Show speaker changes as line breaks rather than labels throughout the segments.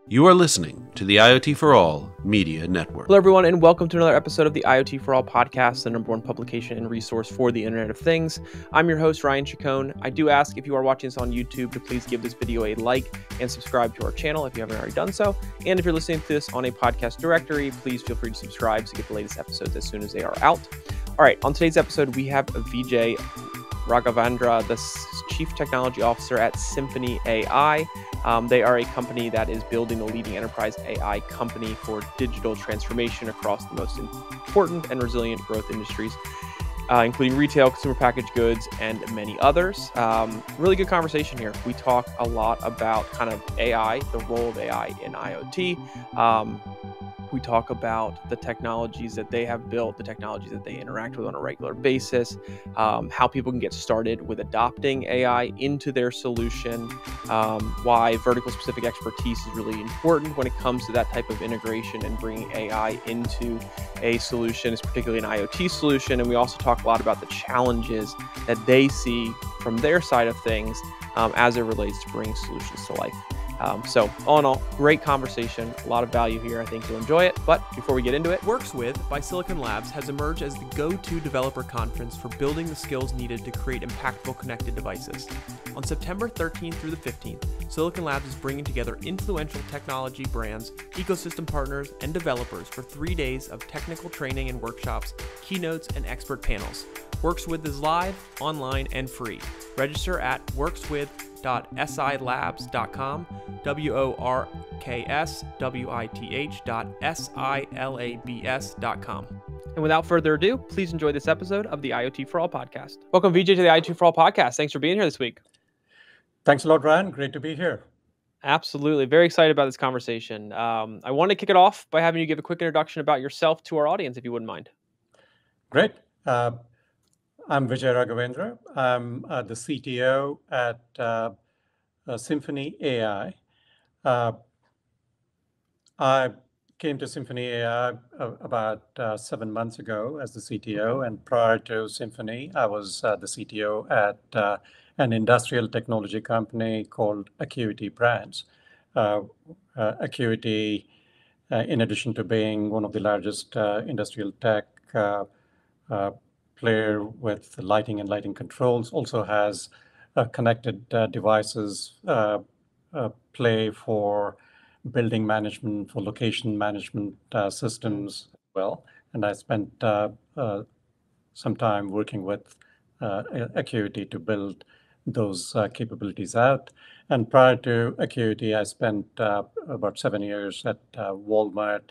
You are listening to the IoT For All Media Network.
Hello, everyone, and welcome to another episode of the IoT For All Podcast, the number one publication and resource for the Internet of Things. I'm your host, Ryan Chacon. I do ask if you are watching this on YouTube to please give this video a like and subscribe to our channel if you haven't already done so. And if you're listening to this on a podcast directory, please feel free to subscribe to get the latest episodes as soon as they are out. All right, on today's episode, we have Vijay Raghavendra, the Chief Technology Officer at SymphonyAI. They are a company that is building a leading enterprise AI company for digital transformation across the most important and resilient growth industries, including retail, consumer packaged goods, and many others. Really good conversation here. We talk a lot about kind of AI, the role of AI in IoT. We talk about the technologies that they have built, the technologies that they interact with on a regular basis, how people can get started with adopting AI into their solution, why vertical specific expertise is really important when it comes to that type of integration and bringing AI into a solution, is particularly an IoT solution. And we also talk a lot about the challenges that they see from their side of things as it relates to bringing solutions to life. So all in all, great conversation, a lot of value here. I think you'll enjoy it. But before we get into it,
Works With by Silicon Labs has emerged as the go-to developer conference for building the skills needed to create impactful connected devices. On September 13th through the 15th, Silicon Labs is bringing together influential technology brands, ecosystem partners, and developers for 3 days of technical training and workshops, keynotes, and expert panels. Works With is live, online, and free. Register at workswith.silabs.com, workswith.silabs.com.
and without further ado, please enjoy this episode of the IoT For All Podcast. Welcome, Vijay, to the IoT For All Podcast. Thanks for being here this week.
Thanks a lot, Ryan. Great to be here.
Absolutely. Very excited about this conversation. I want to kick it off by having you give a quick introduction about yourself to our audience, if you wouldn't mind.
Great. I'm Vijay Raghavendra. I'm the CTO at SymphonyAI. I came to SymphonyAI about 7 months ago as the CTO, and prior to Symphony, I was the CTO at an industrial technology company called Acuity Brands. Acuity, in addition to being one of the largest industrial tech player with lighting and lighting controls, also has connected devices play for building management, for location management systems as well. And I spent some time working with Acuity to build those capabilities out. And prior to Acuity, I spent about 7 years at Walmart,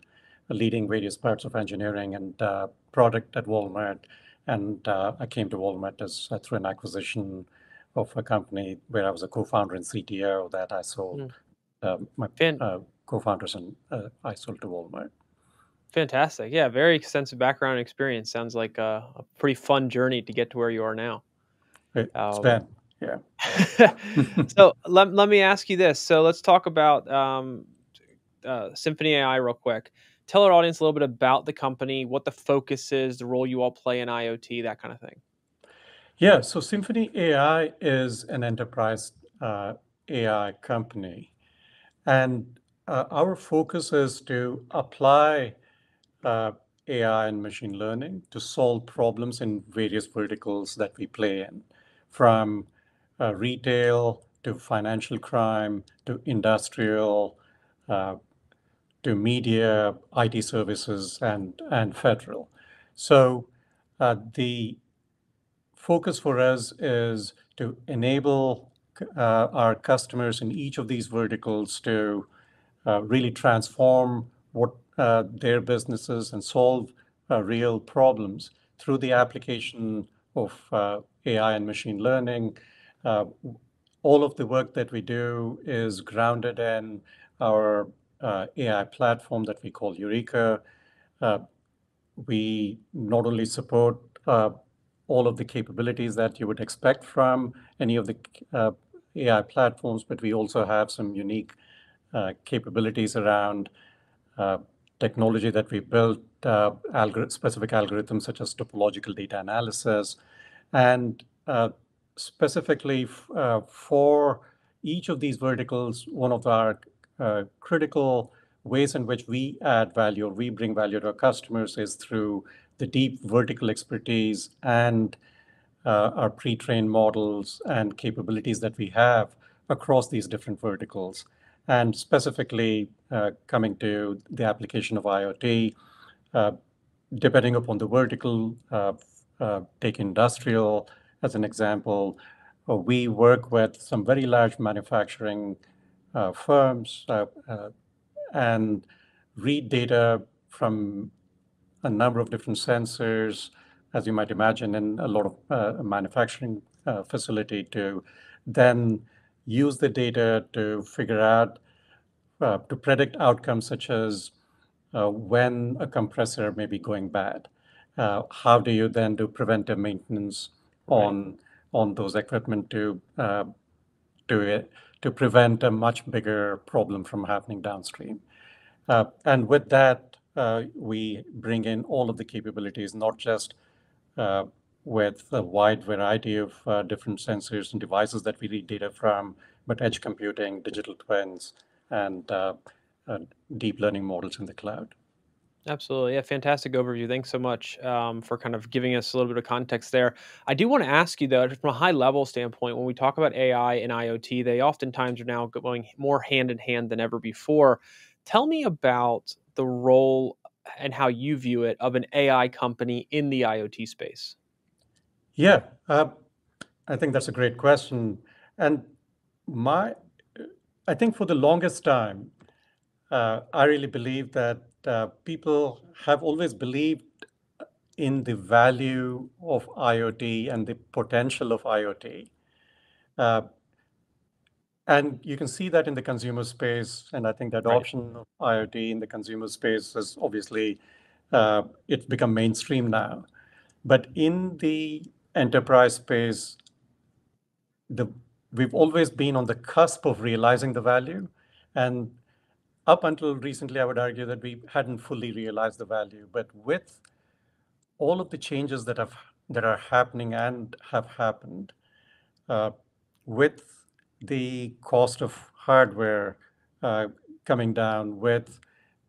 leading various parts of engineering and product at Walmart. And I came to Walmart through an acquisition of a company where I was a co-founder and CTO that I sold. My co-founders and I sold to Walmart.
Fantastic. Yeah, very extensive background and experience. Sounds like a pretty fun journey to get to where you are now.
It's been, yeah.
So let me ask you this. So let's talk about SymphonyAI real quick. Tell our audience a little bit about the company, what the focus is, the role you all play in IoT, that kind of thing.
Yeah, so SymphonyAI is an enterprise AI company. And our focus is to apply AI and machine learning to solve problems in various verticals that we play in, from retail to financial crime to industrial, to media, IT services, and federal. So the focus for us is to enable our customers in each of these verticals to really transform what their businesses and solve real problems through the application of AI and machine learning. All of the work that we do is grounded in our AI platform that we call Eureka. We not only support all of the capabilities that you would expect from any of the AI platforms, but we also have some unique capabilities around technology that we built, specific algorithms such as topological data analysis, and specifically for each of these verticals, one of our critical ways in which we add value or we bring value to our customers is through the deep vertical expertise and our pre-trained models and capabilities that we have across these different verticals. And specifically, coming to the application of IoT, uh, depending upon the vertical, take industrial as an example, we work with some very large manufacturing firms and read data from a number of different sensors, as you might imagine, in a lot of manufacturing facility to then use the data to figure out, to predict outcomes such as when a compressor may be going bad. How do you then do preventive maintenance
Right.
on those equipment to to prevent a much bigger problem from happening downstream? And with that, we bring in all of the capabilities, not just uh, with a wide variety of different sensors and devices that we read data from, but edge computing, digital twins, and uh, deep learning models in the cloud.
Absolutely. Yeah, fantastic overview. Thanks so much for kind of giving us a little bit of context there. I do want to ask you, though, from a high level standpoint, when we talk about AI and IoT, they oftentimes are now going more hand in hand than ever before. Tell me about the role and how you view it of an AI company in the IoT space.
Yeah, I think that's a great question. And my, I think for the longest time, I really believe that people have always believed in the value of IoT and the potential of IoT. Uh, and you can see that in the consumer space. And I think the
Right.
adoption of IoT in the consumer space is obviously, it's become mainstream now. But in the enterprise space, the we've always been on the cusp of realizing the value. And up until recently, I would argue that we hadn't fully realized the value. But with all of the changes that are happening and have happened, uh, with the cost of hardware uh, coming down, with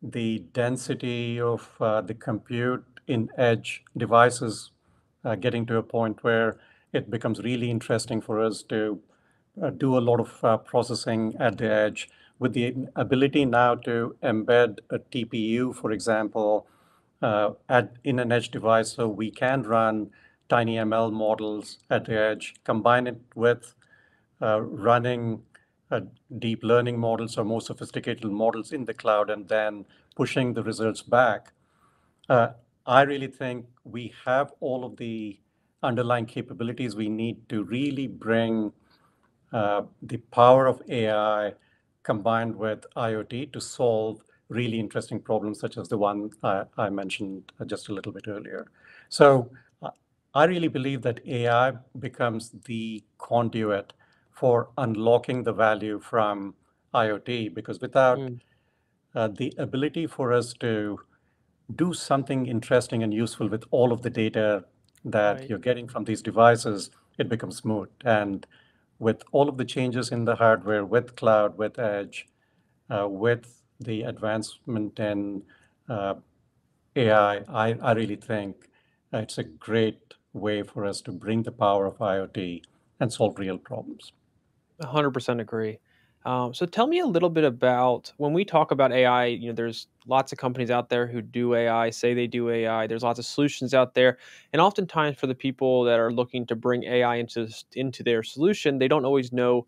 the density of the compute in edge devices getting to a point where it becomes really interesting for us to do a lot of processing at the edge, with the ability now to embed a TPU, for example, in an edge device, so we can run tiny ML models at the edge, combine it with running deep learning models or more sophisticated models in the cloud, and then pushing the results back. Uh, I really think we have all of the underlying capabilities we need to really bring the power of AI combined with IoT to solve really interesting problems, such as the one I mentioned just a little bit earlier. So I really believe that AI becomes the conduit for unlocking the value from IoT, because without
Mm,
the ability for us to do something interesting and useful with all of the data that
right.
you're getting from these devices, it becomes moot. And with all of the changes in the hardware, with cloud, with edge, with the advancement in uh, AI, I really think it's a great way for us to bring the power of IoT and solve real problems.
100% agree. So tell me a little bit about when we talk about AI. There's lots of companies out there who do AI, say they do AI. There's lots of solutions out there, and oftentimes for the people that are looking to bring AI into their solution, they don't always know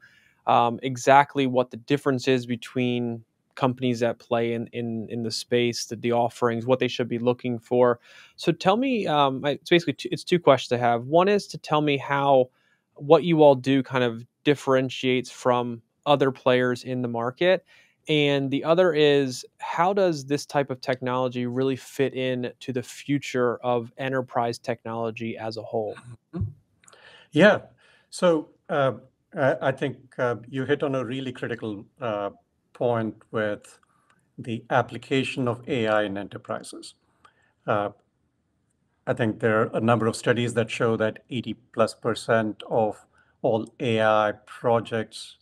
exactly what the difference is between companies that play in the space, the offerings, what they should be looking for. So tell me, it's basically it's two questions I have. One is to tell me how what you all do kind of differentiates from other players in the market. And the other is, how does this type of technology really fit in to the future of enterprise technology as a whole?
Yeah. So I think you hit on a really critical point with the application of AI in enterprises. Uh, I think there are a number of studies that show that 80+% of all AI projects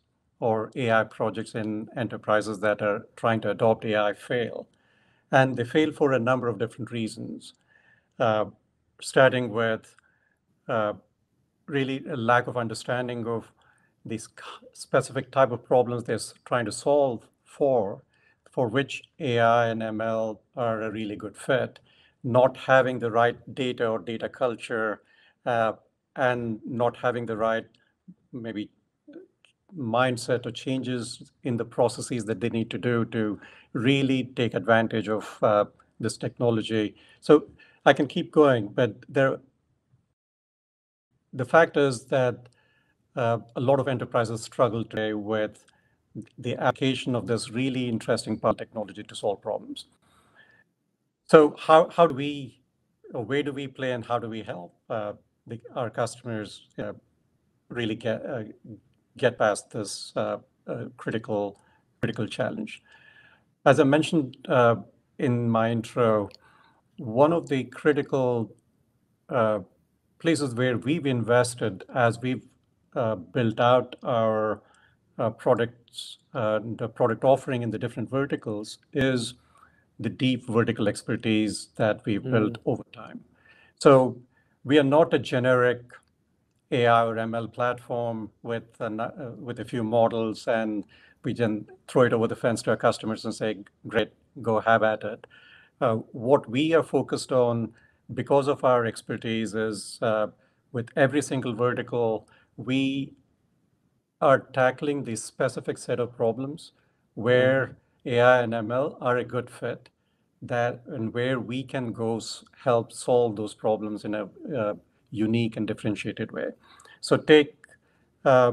or AI projects in enterprises that are trying to adopt AI fail. And they fail for a number of different reasons, uh, starting with uh, really a lack of understanding of these specific type of problems they're trying to solve for which AI and ML are a really good fit, not having the right data or data culture, uh, and not having the right maybe mindset or changes in the processes that they need to do to really take advantage of this technology. So I can keep going, but the fact is that a lot of enterprises struggle today with the application of this really interesting part of technology to solve problems. So how do we, or where do we play, and how do we help our customers really get past this critical challenge? As I mentioned in my intro, one of the critical uh, places where we've invested as we've built out our products, the product offering in the different verticals, is the deep vertical expertise that we've built over time. So we are not a generic AI or ML platform with a few models, and we can throw it over the fence to our customers and say, "Great, go have at it." What we are focused on, because of our expertise, is with every single vertical, we are tackling the specific set of problems where AI and ML are a good fit, and where we can go help solve those problems in a unique and differentiated way. So take uh,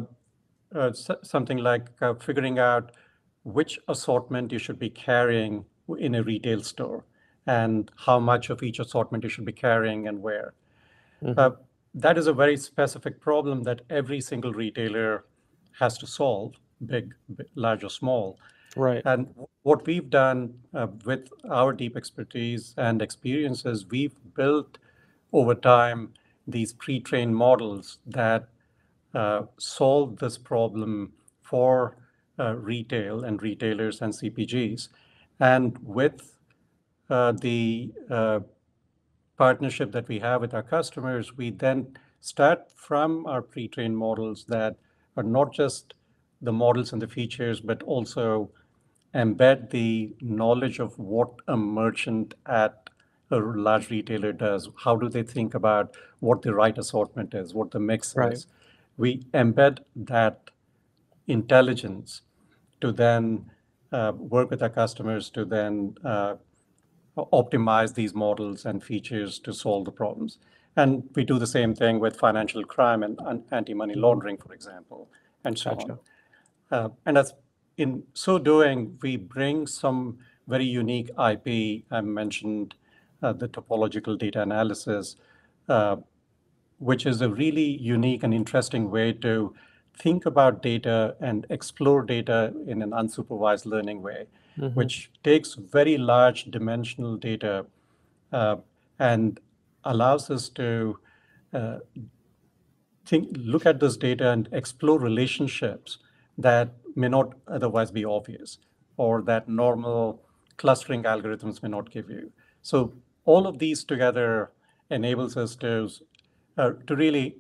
something like figuring out which assortment you should be carrying in a retail store, and how much of each assortment you should be carrying and where. Uh, that is a very specific problem that every single retailer has to solve, large or small.
Right.
And what we've done with our deep expertise and experiences, we've built over time these pre-trained models that solve this problem for retail and retailers and CPGs. And with the partnership that we have with our customers, we then start from our pre-trained models that are not just the models and the features, but also embed the knowledge of what a merchant at a large retailer does. How do they think about what the right assortment is, what the mix
Right.
is? We embed that intelligence to then work with our customers to then optimize these models and features to solve the problems. And we do the same thing with financial crime and anti-money laundering, for example, and so on.
Gotcha.
And as in so doing, we bring some very unique IP. I mentioned the topological data analysis, uh, which is a really unique and interesting way to think about data and explore data in an unsupervised learning way, which takes very large dimensional data uh, and allows us to uh, look at this data and explore relationships that may not otherwise be obvious, or that normal clustering algorithms may not give you. So all of these together enables us to really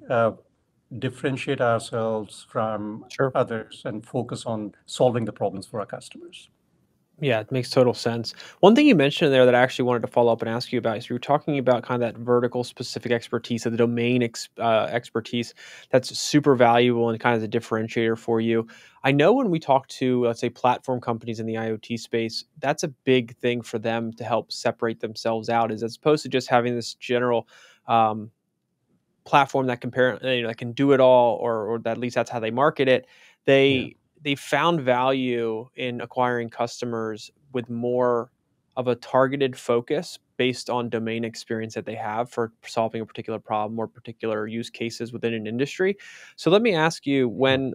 differentiate ourselves from
Sure.
others and focus on solving the problems for our customers.
Yeah, it makes total sense. One thing you mentioned there that I actually wanted to follow up and ask you about is you were talking about kind of that vertical specific expertise, the domain expertise that's super valuable and kind of the differentiator for you. I know when we talk to, let's say, platform companies in the IoT space, that's a big thing for them to help separate themselves out, is as opposed to just having this general um, platform that that can do it all, or at least that's how they market it.
Yeah.
They found value in acquiring customers with more of a targeted focus based on domain experience that they have for solving a particular problem or particular use cases within an industry. So let me ask you, when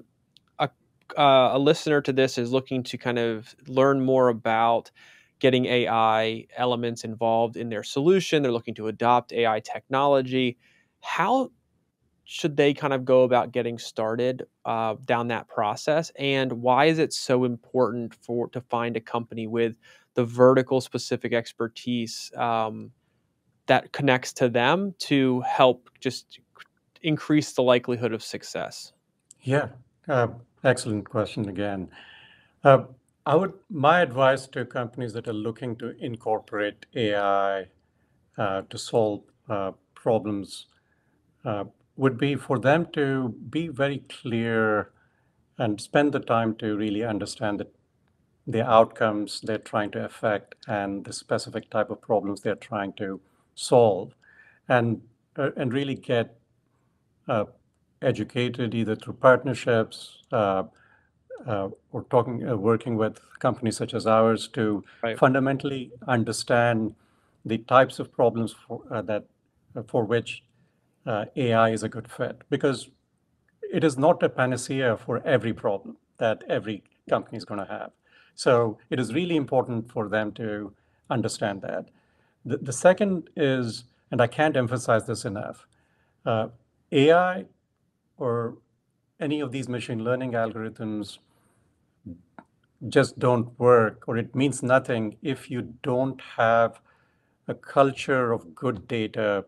a, a listener to this is looking to kind of learn more about getting AI elements involved in their solution, they're looking to adopt AI technology, how should they kind of go about getting started down that process? And why is it so important to find a company with the vertical specific expertise that connects to them to help just increase the likelihood of success?
Yeah, excellent question again. Uh, my advice to companies that are looking to incorporate AI to solve problems would be for them to be very clear and spend the time to really understand the outcomes they're trying to affect and the specific type of problems they're trying to solve, and really get uh, educated either through partnerships or working with companies such as ours to
Right.
fundamentally understand the types of problems for which AI is a good fit. Because it is not a panacea for every problem that every company is going to have. So it is really important for them to understand that. The second is, and I can't emphasize this enough, AI or any of these machine learning algorithms just don't work, or it means nothing if you don't have a culture of good data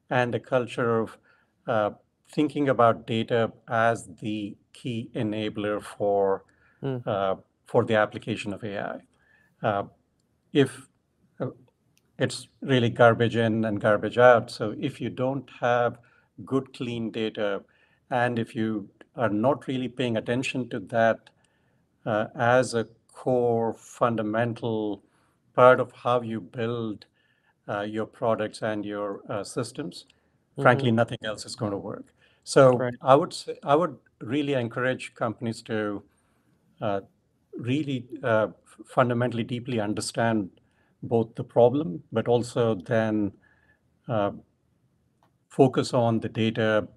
and a culture of uh, thinking about data as the key enabler
Mm.
for the application of AI. Uh, if It's really garbage in and garbage out. So if you don't have good, clean data, and if you are not really paying attention to that as a core fundamental part of how you build your products and your systems,
Mm-hmm.
frankly, nothing else is going to work. So
Right.
I would really encourage companies to uh, really fundamentally deeply understand both the problem, but also then uh, focus on the data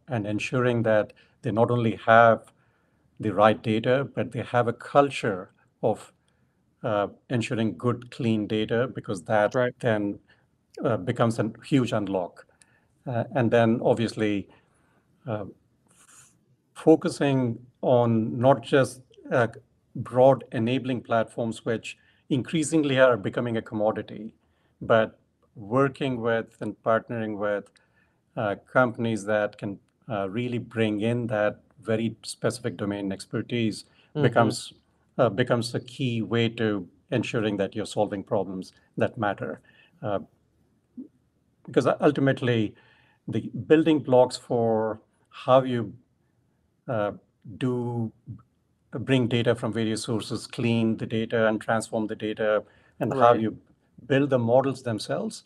and ensuring that they not only have the right data, but they have a culture of ensuring good, clean data, because that
Right.
then becomes a huge unlock. And then obviously focusing on not just broad enabling platforms, which increasingly are becoming a commodity, but working with and partnering with companies that can really bring in that very specific domain expertise
Mm-hmm.
becomes a key way to ensuring that you're solving problems that matter. Uh, because ultimately, the building blocks for how you uh, do bring data from various sources, clean the data and transform the data, and how
Right.
you build the models themselves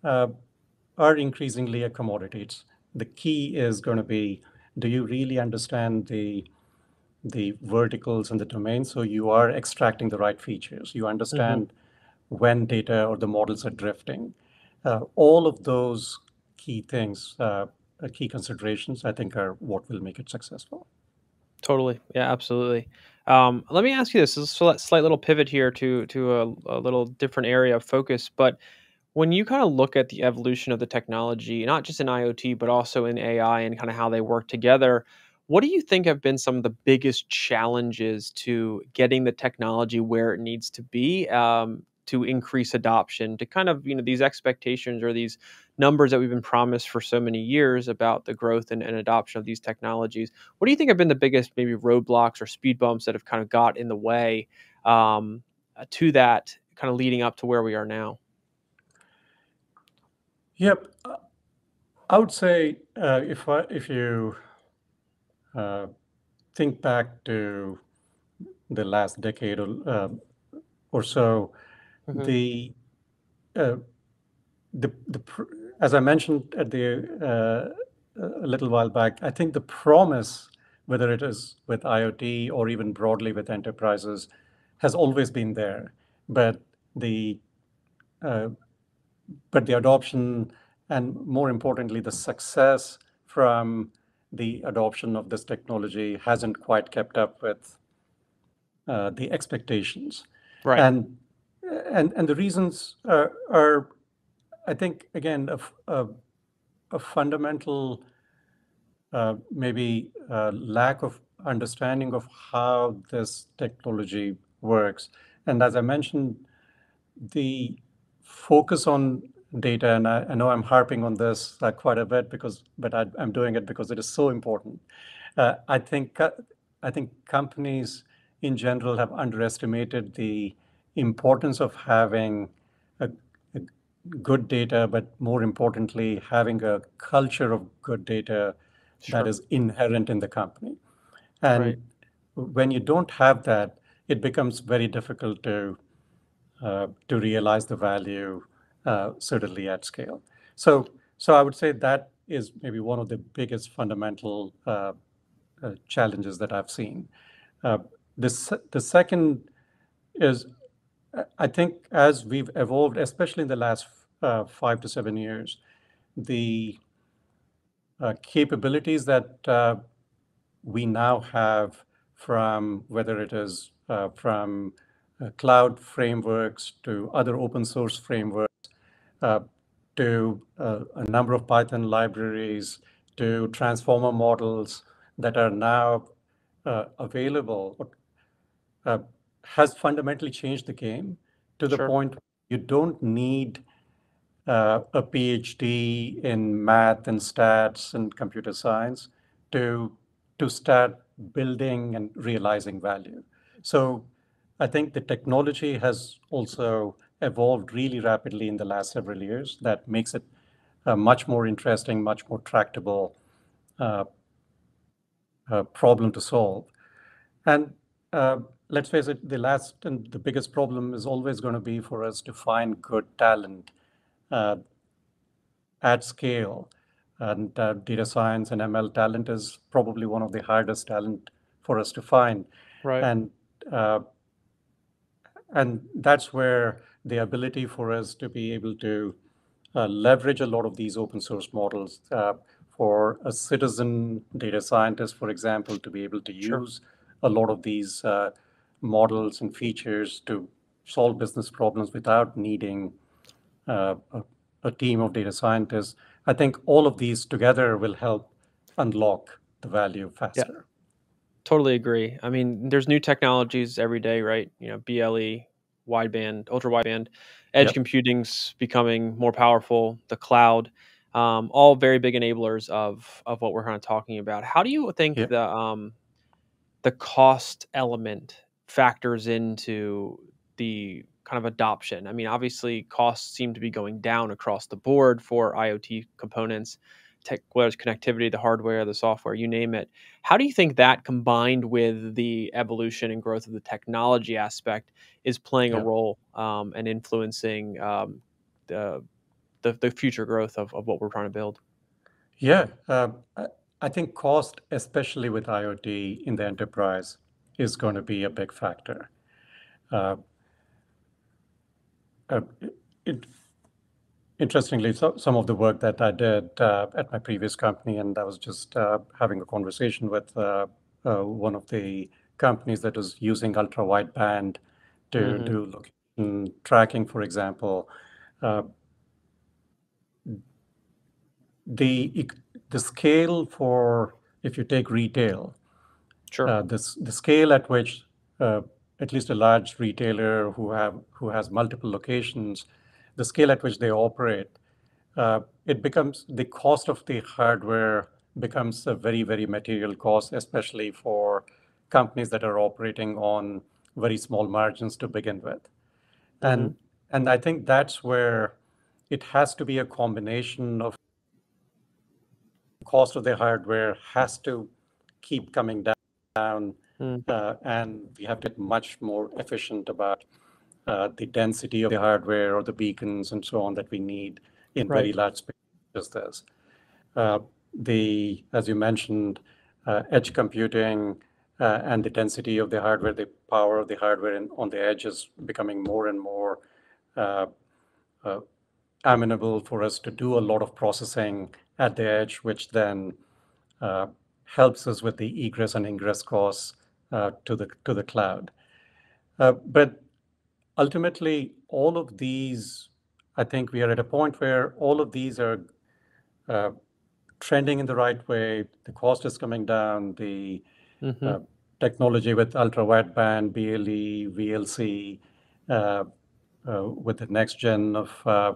uh, are increasingly a commodity. The key is going to be, do you really understand the verticals and the domains, so you are extracting the right features? You
Mm-hmm.
understand when data or the models are drifting. All of those key things, key considerations, I think are what will make it successful.
Totally. Yeah, absolutely. Let me ask you this. This is a slight little pivot here to a little different area of focus. But when you kind of look at the evolution of the technology, not just in IoT, but also in AI and kind of how they work together, what do you think have been some of the biggest challenges to getting the technology where it needs to be to increase adoption, to kind of, these expectations or these numbers that we've been promised for so many years about the growth and adoption of these technologies? What do you think have been the biggest maybe roadblocks or speed bumps that have kind of got in the way to that kind of leading up to where we are now?
Yep. I would say if you uh, think back to the last decade or so,
Hmm.
the uh, as I mentioned at a little while back, I think the promise, whether it is with IoT or even broadly with enterprises, has always been there, but the uh, but the adoption, and more importantly, the success from the adoption of this technology hasn't quite kept up with the expectations,
Right.
and and the reasons are I think, again, a fundamental maybe lack of understanding of how this technology works. And as I mentioned, the focus on data, and I know I'm harping on this quite a bit but I'm doing it because it is so important. I think companies in general have underestimated the importance of having a good data, but more importantly, having a culture of good data that
Sure.
is inherent in the company.
Right.
And when you don't have that, it becomes very difficult to realize the value, certainly at scale. So I would say that is maybe one of the biggest fundamental challenges that I've seen. Uh, the second is, I think, as we've evolved, especially in the last 5 to 7 years, the capabilities that we now have, from whether it is from cloud frameworks to other open source frameworks, uh, to a number of Python libraries, to transformer models that are now available, uh, has fundamentally changed the game to the
Sure.
point you don't need a PhD in math and stats and computer science to start building and realizing value. So I think the technology has also evolved really rapidly in the last several years. That makes it much more interesting, much more tractable uh, problem to solve. And uh, let's face it, the last and the biggest problem is always going to be for us to find good talent uh, at scale. And data science and ML talent is probably one of the hardest talent for us to find.
Right.
And uh, and that's where the ability for us to be able to leverage a lot of these open source models, for a citizen data scientist, for example, to be able to
Sure.
use a lot of these models and features to solve business problems without needing a team of data scientists. I think all of these together will help unlock the value
Yeah.
faster.
Totally agree. I mean, there's new technologies every day, right? BLE, wideband, ultra wideband, edge
Yep.
computing's becoming more powerful, the cloud, all very big enablers of what we're kind of talking about. How do you think
Yep.
the cost element factors into the kind of adoption? I mean, obviously, costs seem to be going down across the board for IoT components, whether it's connectivity, the hardware, the software, you name it. How do you think that, combined with the evolution and growth of the technology aspect, is playing a
Yeah.
role and influencing the, the future growth of what we're trying to build?
Yeah. I think cost, especially with IoT in the enterprise, is going to be a big factor. Uh, uh, it, Interestingly, some of the work that I did at my previous company, and I was just having a conversation with one of the companies that was using ultra wideband to
Hmm.
do location tracking, for example. Uh, the the scale for, if you take retail,
Sure.
the scale at which at least a large retailer who has multiple locations, the scale at which they operate, it becomes, the cost of the hardware becomes a very, very material cost, especially for companies that are operating on very small margins to begin with.
Hmm.
And I think that's where it has to be a combination of cost of the hardware has to keep coming down, and we have to get much more efficient about the density of the hardware or the beacons and so on that we need in
Right.
very large spaces such as this. Uh, as you mentioned, edge computing and the density of the hardware, the power of the hardware on the edge is becoming more and more uh, uh, amenable for us to do a lot of processing at the edge, which then uh, helps us with the egress and ingress costs to the cloud. But ultimately, all of these, I think we are at a point where all of these are uh, trending in the right way. The cost is coming down. The
Hmm.
technology with ultra wideband, BLE, VLC, uh, with the next gen of uh,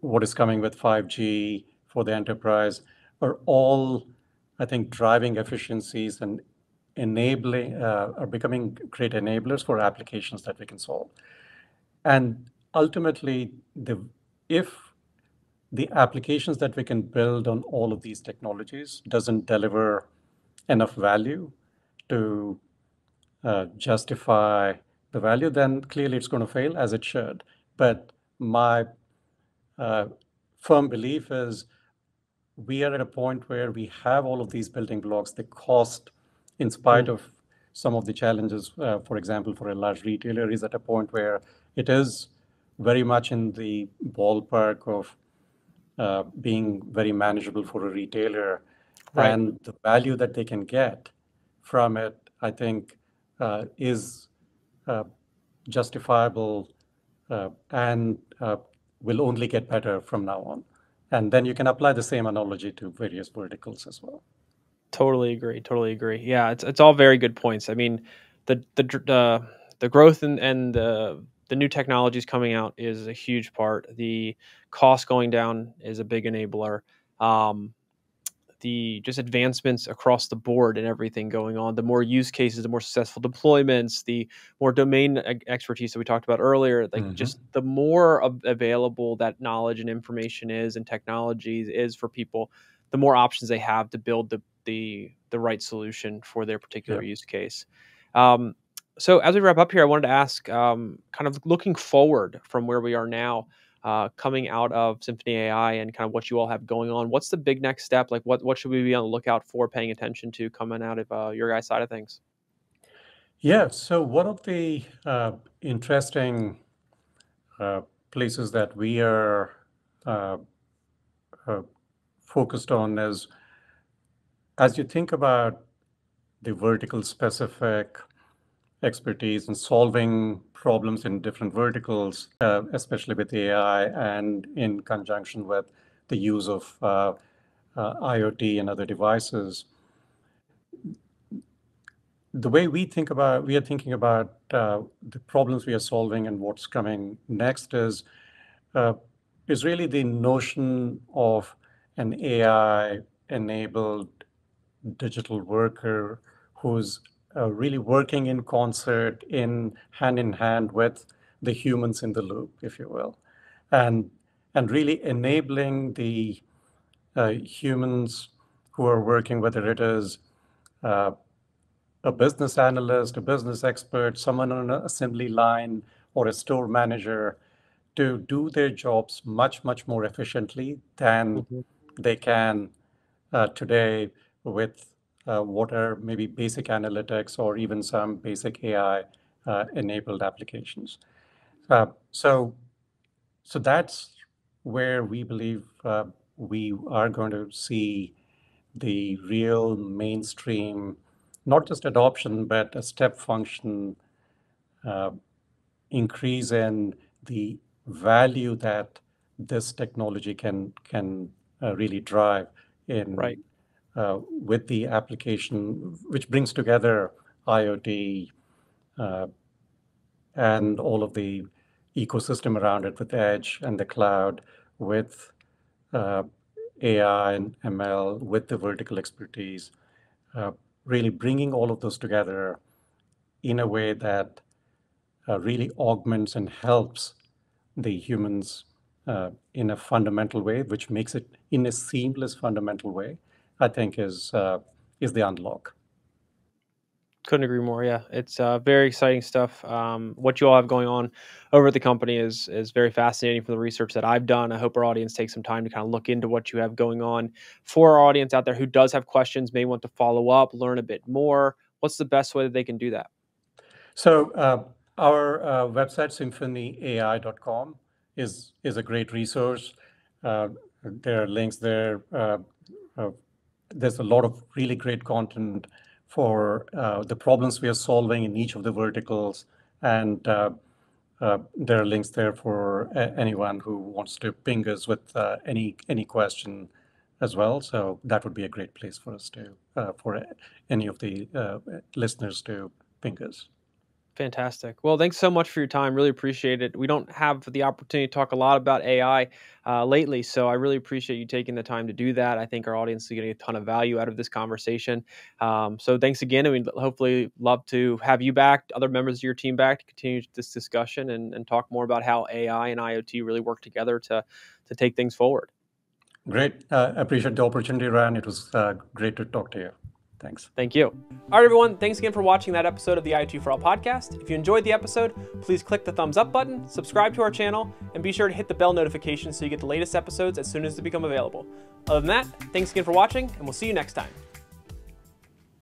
what is coming with 5G for the enterprise are all, I think, driving efficiencies and enabling, are becoming great enablers for applications that we can solve. And ultimately, if the applications that we can build on all of these technologies doesn't deliver enough value to justify the value, then clearly it's going to fail as it should. But my uh, firm belief is we are at a point where we have all of these building blocks. The cost, in spite of some of the challenges, for example, for a large retailer, is at a point where it is very much in the ballpark of being very manageable for a retailer.
Right.
And the value that they can get from it, I think, is uh, justifiable and will only get better from now on. And then you can apply the same analogy to various verticals as well.
Totally agree. Totally agree. Yeah, it's all very good points. I mean, the growth and the new technologies coming out is a huge part. The cost going down is a big enabler. Um, the just advancements across the board and everything going on, the more use cases, the more successful deployments, the more domain expertise that we talked about earlier, like just the more available that knowledge and information is and technology is for people, the more options they have to build the right solution for their particular use case. So as we wrap up here, I wanted to ask, kind of looking forward from where we are now, coming out of Symphony AI and kind of what you all have going on. What's the big next step? Like what should we be on the lookout for, paying attention to coming out of your guys' side of things?
Yeah, so one of the interesting places that we are uh, uh, focused on is as you think about the vertical specific expertise and solving problems in different verticals, especially with AI and in conjunction with the use of IoT and other devices. The way we are thinking about the problems we are solving and what's coming next uh, is really the notion of an AI-enabled digital worker who's really working in concert, in hand with the humans in the loop, if you will, and and really enabling the humans who are working, whether it is uh, a business analyst, a business expert, someone on an assembly line, or a store manager to do their jobs much more efficiently than
Mhm.
they can today with what are maybe basic analytics or even some basic AI enabled applications. Uh, so, so that's where we believe we are going to see the real mainstream, not just adoption, but a step function uh, increase in the value that this technology can really drive
Right.
in with the application, which brings together IoT uh, and all of the ecosystem around it with edge and the cloud, with uh, AI and ML, with the vertical expertise, uh, really bringing all of those together in a way that really augments and helps the humans in a fundamental way, which makes it in a seamless fundamental way, I think is the unlock.
Couldn't agree more. Yeah, it's very exciting stuff. What you all have going on over at the company is very fascinating from the research that I've done. I hope our audience takes some time to kind of look into what you have going on. For our audience out there who does have questions, may want to follow up, learn a bit more, what's the best way that they can do that?
So our website, symphonyai.com, is a great resource. There are links there. Uh, there's a lot of really great content for the problems we are solving in each of the verticals. And there are links there for anyone who wants to ping us with any question as well. So that would be a great place for us to, for any of the listeners to ping us.
Fantastic. Well, thanks so much for your time. Really appreciate it. We don't have the opportunity to talk a lot about AI lately, so I really appreciate you taking the time to do that. I think our audience is getting a ton of value out of this conversation. So thanks again, and we'd hopefully love to have you back, other members of your team back, to continue this discussion and talk more about how AI and IoT really work together to take things forward.
Great. Appreciate the opportunity, Ryan. It was great to talk to you. Thanks.
Thank you. All right, everyone. Thanks again for watching that episode of the IoT For All podcast. If you enjoyed the episode, please click the thumbs up button, subscribe to our channel, and be sure to hit the bell notification so you get the latest episodes as soon as they become available. Other than that, thanks again for watching, and we'll see you next time.